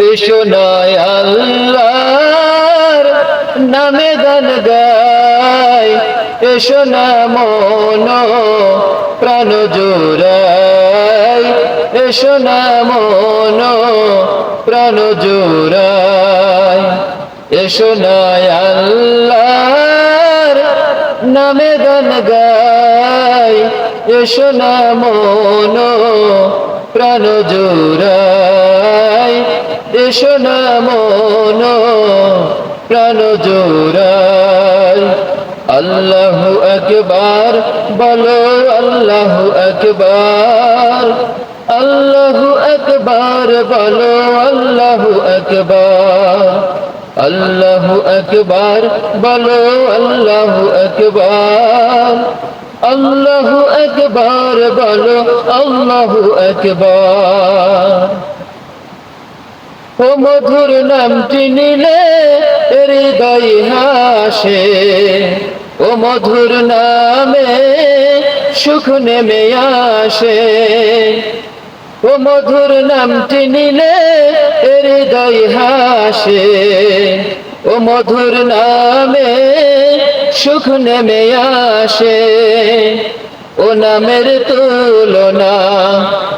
এসো না আল্লাহর নামে গান গাই, এসো না মন প্রাণ জোড়াই, এসো না মন প্রাণ জোড়াই, এসো না আল্লাহর নামে গান গাই, এসো না মন প্রাণ জোড়াই, এসো না মন প্রাণ জোড়াই। আল্লাহু আকবার বলো, আল্লাহু আকবার, আল্লাহু আকবার বলো, আল্লাহু আকবার, আল্লাহু আকবার বলো, আল্লাহু আকবার, আল্লাহু আকবার বলো, আল্লাহু আকবার। ও মধুর নামটি নিলে হৃদয় হাসে, ও মধুর নামে সুখ নেমে আসে, ও মধুর নামটি নিলে হৃদয় হাসে, ও মধুর নামে সুখ নেমে আসে। ও নামের তুলনা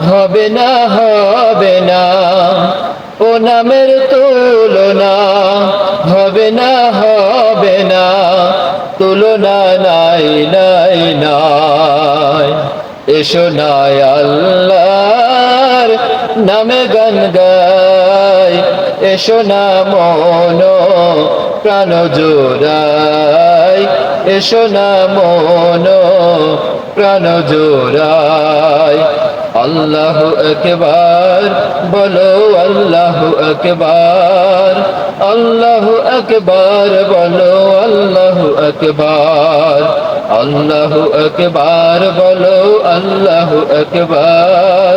হবে না, হবে না, ও নামের তুলনা হবে না, হবে না, তুলনা নাই নাই নাই। এসো না আল্লাহর নামে গান গাই, এসো না মন প্রাণ জোড়াই, এসো না মন প্রাণ জোড়াই। আল্লাহু আকবার বলো, আল্লাহু আকবার, আল্লাহু আকবার বলো, আল্লাহু আকবার, আল্লাহু আকবার বলো, আল্লাহু আকবার,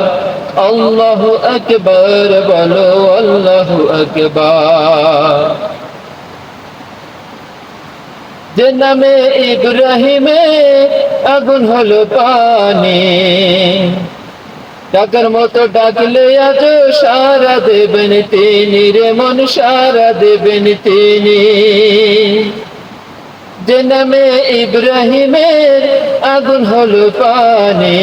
আল্লাহু আকবার বলো, আল্লাহু আকবার। যে নামে ইব্রাহিমে আগুন হলো পানি, ডাকার মতো ডাকলে আজ সারা দেবেন তিনি রে মন, সারা দেবেন তিনি। যে নামে ইব্রাহিমের আগুন হলো পানি,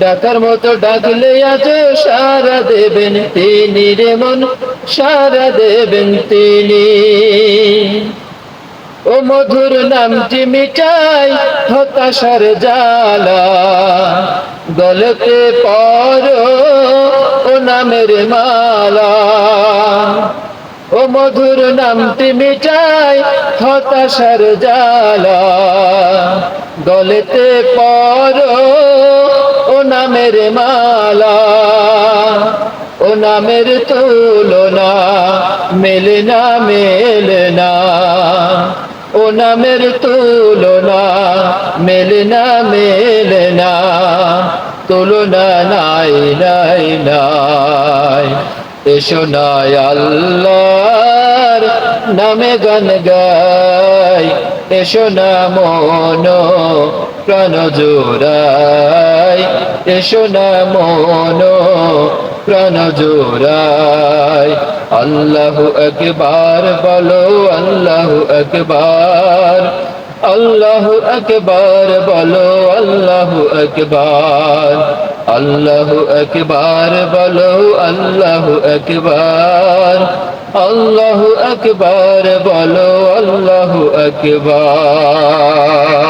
ডাকার মতো ডাকলে আজ সারা দেবেন তিনি রে মন, সারা দেবেন তিনি। ও মধুর নামটি মিটাই হতাশার জ্বালা, গলতে পরো ও নামের মালা। ও মধুর নামটি মিটাই হতাশার জ্বালা, গলতে পরো ও নামের মালা। ও নামের তুলনা মেলে না, মেলে না, ও নামের তুলনা মেলে না, মেলে না, তুলনা নাই নাই নাই। এসো না আল্লাহর নামে গান গাই, এসো না মন প্রাণ জোড়াই, এসো না মন প্রাণ জোড়াই। আল্লাহু আকবার বলো, আল্লাহু আকবার, আল্লাহু আকবার বলো, আল্লাহু আকবার, আল্লাহু আকবার বলো, আল্লাহু আকবার, আল্লাহু আকবার বলো, আল্লাহু আকবার।